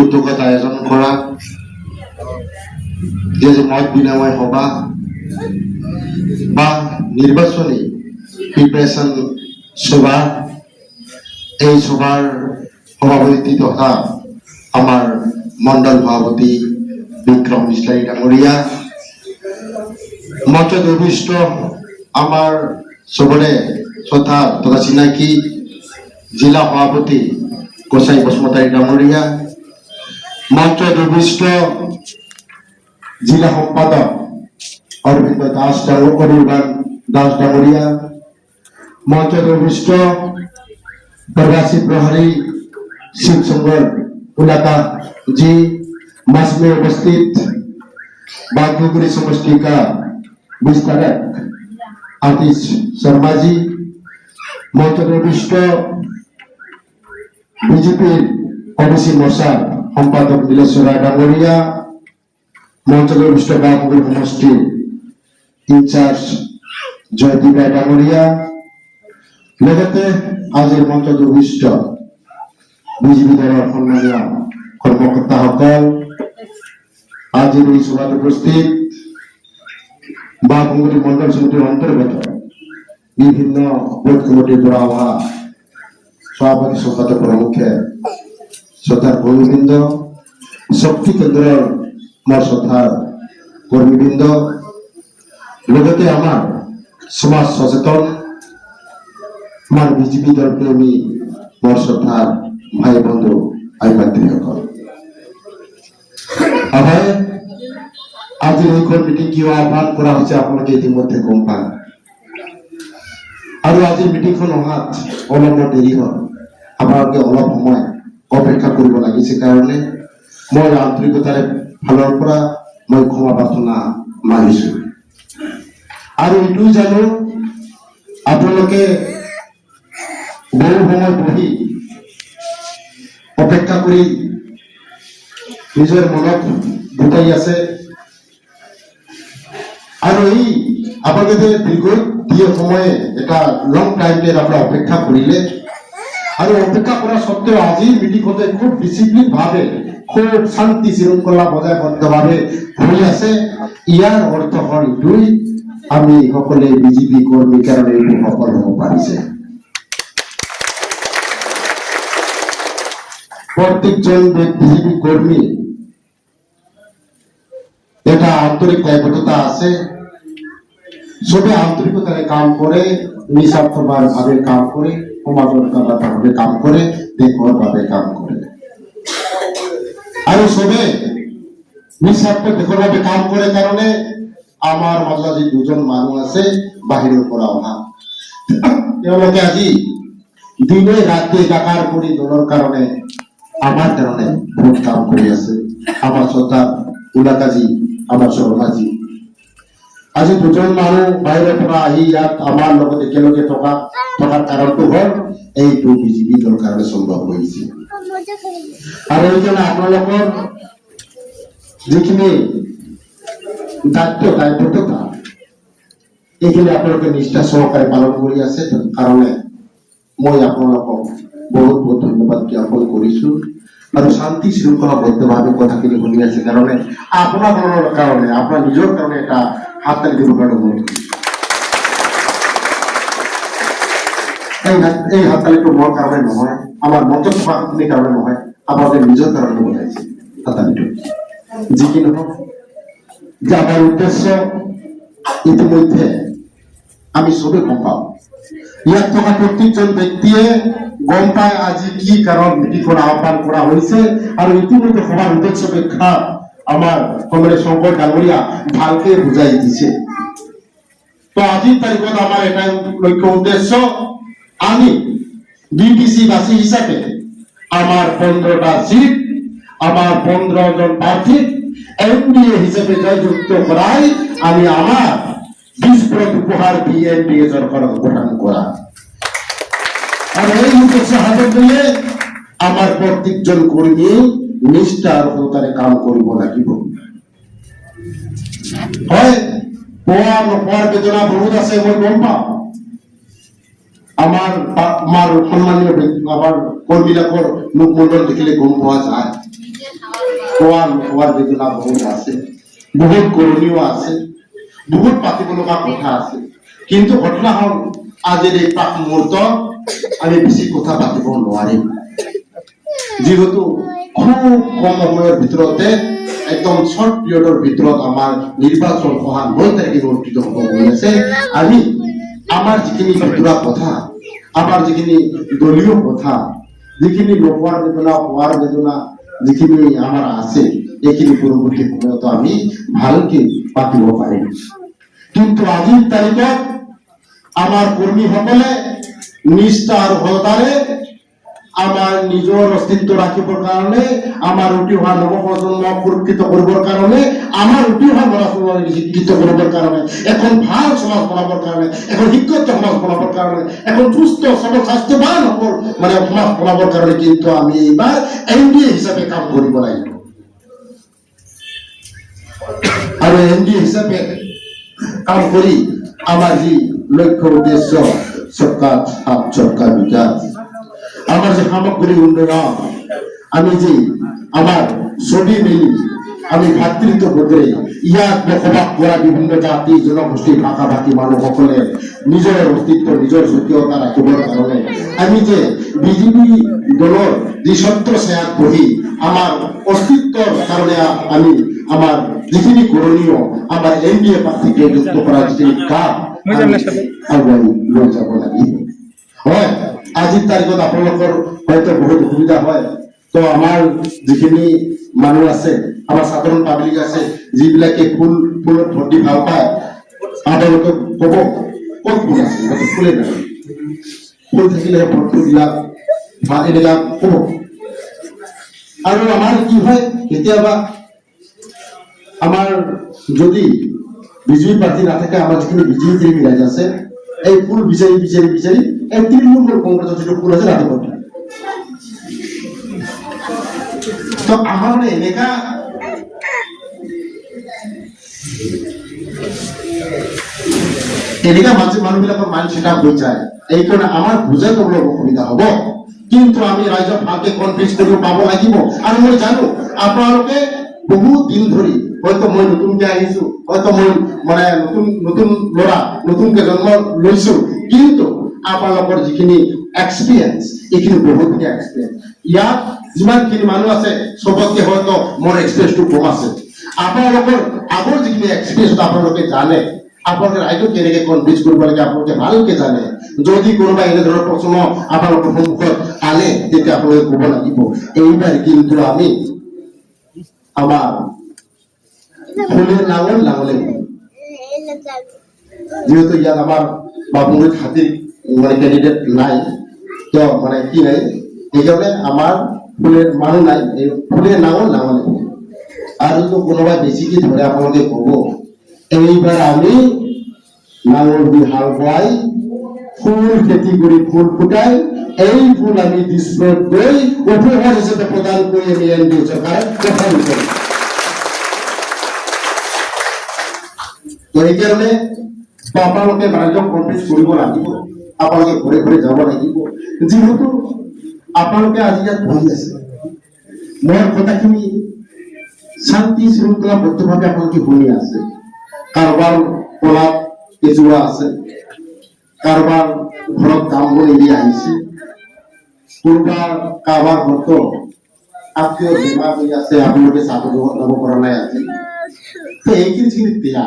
উদ্যোগত আয়োজন করা যে মত বিনিময় সভা বা নির্বাচনী প্রিপারেশন সভা, এই সভার সভাপতি তথা আমার মন্ডল সভাপতি বিক্রম ইসলামী ডাঙরিয়া, মঞ্চত অভিষ্ট আমার সবরে শ্রদ্ধা তথা চিনাকি জেলা সভাপতি গোসাই বসুমতাৰী ডাঙরিয়া, মঞ্চত অভিষ্ট জিলা সম্পাদক অরবিন্দ দাস ডাঙরিয়া, মঞ্চত অভিষ্ট प्रवासी प्रहरी शिव संगल उलाका जी, मंच में उपस्थित बागडोगरी समष्टि का विस्तारक आतिश शर्मा जी, मंच में उपस्थित बीजेपी ओबीसी मोर्चा सम्पादक नीलेश्वर डांगरिया, मंच में उपस्थित बागडोगरी समष्टि इंचार्ज जयदीप डांगरिया, लगते आज मंचत उपस्थित बीजेपी दल सम्मानीय कर्मकर्ता आज सभा उपस्थित बागडोगरी मंडल समितिर अंतर्गत विभिन्न बोर्ड कमिटिर सभापति सम्पादक प्रमुख श्रद्धार कर्मीबृंद, शक्ति केंद्र मोर श्रद्धार कर्मीबृंद, लगते आमार समाज सचेतन আমার বিজেপি দল প্রেমী মোর শ্রদ্ধার ভাই বন্ধু আই ভাতৃসকল, আজি এই মিটিং কিয় আহ্বান করা হয়েছে আপনাকে ইতিমধ্যে গম পান। আর আজি মিটিংখন অহাত অলপ দেরি হল, আপোনালোকে অলপ সময় অপেক্ষা কৰিব লাগিছে কাৰণে মই আন্তৰিকতাৰে ফালৰ পৰা মই ক্ষমা প্ৰাৰ্থনা মাগিছো। আৰু এইটো জানো আপোনালোকে বহু সময় বহি অপেক্ষা কৰি নিজৰ মনত গোটাই আছে, আৰু এই আপোনালোকে দীৰ্ঘ সময়ে এটা লং টাইম আপনাৰা অপেক্ষা কৰিলে, আৰু অপেক্ষা কৰা সত্ত্বেও আজিৰ মিটিংখনে খুব ডিসিপ্লিন ভাৱে খুব শান্তি শৃংখলা বজায়বদ্ধভাৱে হৈ আছে। ইয়াৰ অৰ্থ হ'ল এইটোই, আমি সকলে বিজেপি কৰ্মী কাৰণে এইটো সফল হ'ব পাৰিছে। প্রত্যেকজন বিজেপি কর্মী এটা আন্তরিক দায়বদ্ধতা আছে, সবে আন্তরিকতায় কাম করে, নিঃস্বার্থপর ভাবে কাম করে, সমাজভাবে কাম করে, দেশর ভাবে কাম করে, আর সবে নিঃস্বার্থ দেশর ভাবে কাম করে কারণে আমার মাজত আজি দুজন মানুষ আছে বাহিৰৰ পৰা অহা, তেওঁলোকে আজি দিনে ৰাতে ডাকাৰ কৰি দলৰ কাৰণে আমাৰ কাৰণে বহুত কাম কৰে আছে। আমাৰ শ্ৰদ্ধা উলাকাজি, আমাৰ শৰ্মাজি, আজি দুজন মানুষ বাহিৰৰ পৰা আহি ইয়াত আমাৰ লগত একেলগে থকাৰ কাৰণটো হল এইটো বিজেপি দলৰ কাৰণে সম্ভৱ হৈছে। আৰু এইজনে আপোনালোকৰ যিখিনি দায়িত্বতা এইখিনি আপোনালোকে নিষ্ঠা সহকাৰে পালন কৰি আছে কাৰণে মই আপোনালোকক বহুত বহুত ধন্যবাদ জ্ঞাপন কৰিছো। আৰু শান্তি শৃংখলাবদ্ধভাৱে কথাখিনি শুনি আছে কাৰণে আপোনাৰ কাৰণে আপোনাৰ নিজৰ কাৰণে এটা হাত তালি দিব কাৰণে অনুৰোধ কৰিছো। এই হাত তালিটো মোৰ কাৰণে নহয়, আমাৰ মঞ্চত থকা মানুহখিনিৰ কাৰণে নহয়, আপোনালোকে নিজৰ কাৰণে বনাইছে হাত তালিটো। যি কি নহওক, যে আমাৰ উদ্দেশ্য ইতিমধ্যে আমি সবে গম পাওঁ, ইয়াত থকা প্ৰত্যেকজন ব্যক্তিয়ে গম পায় আজি কি কাৰণ মিটিংখন আহ্বান কৰা হৈছে, আৰু ইতিমধ্যে সভাৰ উদ্দেশ্য ব্যাখ্যা আমাৰ কমৰেড শংকৰ ডাঙৰীয়া ভালকে বুজাই দিছে। তো আজিৰ তাৰিখত আমাৰ এটা লক্ষ্য উদ্দেশ্য, আমি বিপিসি বাসী হিসাবে আমার 15টা সিট, আমার 15 জন প্রার্থী এমডিএ হিসেবে জয়যুক্ত করাই আমি আমার 20 প্রত উপহার বিএনপি সরকার গঠন করা। আর এই উদ্দেশ্যে হাতে দিলে আমার প্রত্যেকজন কর্মী নিষ্ঠার সহকারে কাম করব লাগিব। হয় পোৱাৰ বেদনা বহুত আছে, মই গম পাওঁ। আমাৰ সম্মানীয় আমাৰ কৰ্মীবিলাকৰ মুখমণ্ডল দেখিলে গম পোৱা যায়। কোৱাৰ বেদনা বহুত আছে, বহুত কৰণীয় আছে, বহুত পাতিব লগা কথা আছে। কিন্তু ঘটনা হল আজিৰ এই প্ৰাক মুহূৰ্ত আমি বেছি কথা পাতিব নোৱাৰিম, যেহেতু খুব কম সময়ৰ ভিতৰতে একদম শৰ্ট পিৰিয়ডেৰ ভিতৰত আমাৰ নিৰ্বাচন 9 তাৰিখে অনুষ্ঠিত হ'ব গৈ আছে। আমি আমাৰ যিখিনি ভিতৰুৱা কথা, আমাৰ যিখিনি দলীয় কথা, যিখিনি লোকৰ বেদনা হোৱাৰ বেদনা যিখিনি আমাৰ আছে, এইখিনি পৰৱৰ্তী সময়ত আমি ভালকে পাতিব পাৰিম। কিন্তু আজিৰ তাৰিখত আমাৰ কৰ্মীসকলে নিষ্ঠা আৰু সততাৰে আমাৰ নিজেৰ অস্তিত্ব ৰাখিবাৰ কাৰণে, আমাৰ উঠি হওয়া নবপ্ৰজন্ম সুৰক্ষিত কৰবাৰ কাৰণে, আমাৰ উঠি হওয়া ল'ৰা ছোৱালী শিক্ষিত করবার কারণে, এখন ভাল সমাজ বনাবার কারণে, এখন শিক্ষিত সমাজ বনাবার কারণে, এখন সুস্থ সবল স্বাস্থ্যবান মানে সমাজ বনাবার কারণে কিন্তু আমি এইবার এনডিএ হিসাবে কাম কৰিব লাগিব। আর এনডিএ হিসাবে কাম করি আমার যে লক্ষ্য উদ্দেশ্য সরকার সরকার বিকাশ, আমার যে সামগ্রিক উন্নয়ন, আমি যে আমার ছবি মিলি আমি ভাতৃত্ব বোধে ইয়াত বসবাস কৰা বিভিন্ন জাতি জনগোষ্ঠী ভাষা ভাষী মানুহসকলে নিজৰ অস্তিত্ব নিজৰ স্বকীয়তা ৰাখিবৰ কাৰণে আমি যে বিজেপি দলৰ যি ছত্ৰ ছায়াত বহি আমাৰ অস্তিত্বৰ কাৰণে আমি আমাৰ যিখিনি কৰণীয় আমাৰ এনডিএ প্ৰাৰ্থীকে যুক্ত কৰাৰ যিখিনি কাম আগুৱাই লৈ যাব লাগিব। হয়, আজিৰ তাৰিখত আপোনালোকৰ হয়তো বহুত অসুবিধা হয়, তো আমাৰ যিখিনি মানুহ আছে, আমাৰ সাধাৰণ পাব্লিক আছে, যিবিলাকে ফুলত ভৰ্তি ভাল পায়, আপোনালোকে ক'ব ক'ত ফুল আছে, ফুলে নাই, ফুল থাকিলে ভৰ্তি বিলাক বা এনেকুৱা ক'ব। আৰু আমাৰ কি হয়, কেতিয়াবা আমার যদি বিজেপি প্রার্থী না থাকে, আমার যেখানে বিজেপি থেকে রাজ আছে, এই ফুল বিচারি বিচারি বিচারি এই তৃণমূল কংগ্রেসের যেটা ফুল আছে রাতে পড়ে। তো আমার এনেকা মানুহবিলাকৰ মাইন্ড সেট আপ হৈ যায়, এই কাৰণে আমাৰ বুঝাই তো অসুবিধা হব। কিন্তু আমি ৰাইজক ভালকে কনভিন্স কৰিব পাব লাগিব। আৰু মই জানো আপোনালোকে বহুত দিন ধৰি, হয়তো মই নতুনকে আহিছো, হয়তো মই মানে নতুন নতুন ল'ৰা নতুনকে জন্ম লৈছো, কিন্তু আপোনালোকৰ যিখিনি এক্সপিৰিয়েঞ্চ, এইখিনি বহুতখিনি এক্সপিৰিয়েঞ্চ। ইয়াত যিমানখিনি মানুহ আছে চবতকে হয়তো মোৰ এক্সপিৰিয়েঞ্চটো কম আছে। আপোনালোকৰ আগৰ যিখিনি এক্সপিৰিয়েঞ্চ আপোনালোকে জানে, আপোনালোকে ৰাইজক কেনেকে কনভিন্স কৰিব লাগে আপোনালোকে ভালকে জানে। যদি কোনোবা এনে ধৰণৰ প্ৰশ্ন আপোনালোকৰ সন্মুখত আনে, তেতিয়া আপোনালোকে ক'ব লাগিব এইবাৰ কিন্তু আমি আমার ফুলের নাঙল নাঙলে, যেহেতু ইয়াত আমার বাবুর হাতির মানে ক্যান্ডিডেট নাই, তো মানে কি নাই, এই কারণে আমার ফুলের মানুষ নাই, ফুলের নাঙল নাঙলে। আর যদি কোনোবাই বেশিকে ধরে আপনাকে কব এইবার আমি নাঙল দিয়ে হাল বোৱাই ফুল খেতি কৰি ফুল ফুটাই এই ফুল আমি ডিসপ্লেত গৈ উপহাৰ হিসেবে প্ৰদান কৰি আমি এনডিএ চৰকাৰক প্ৰদান কৰিম। তো এই কাৰণে আপোনালোকে ৰাইজক কনভিন্স কৰিব লাগিব, আপোনালোকে ঘৰে ঘৰে যাব লাগিব। যেহেতু আপোনালোকে আজি ইয়াত বহি আছে, মোৰ কথাখিনি শান্তি শৃংখলাবদ্ধভাৱে আপোনালোকে শুনি আছে। কাৰোবাৰ কলাত কেঁচুৱা আছে, কাৰোবাৰ ঘৰত কাম বন এৰি আহিছে, কাৰোবাৰ ঘৰতো আত্মীয় বেমাৰ হৈ আছে, আপোনালোকে চাব যাব পৰা নাই আজি। তো এইখিনি যিখিনি বেয়া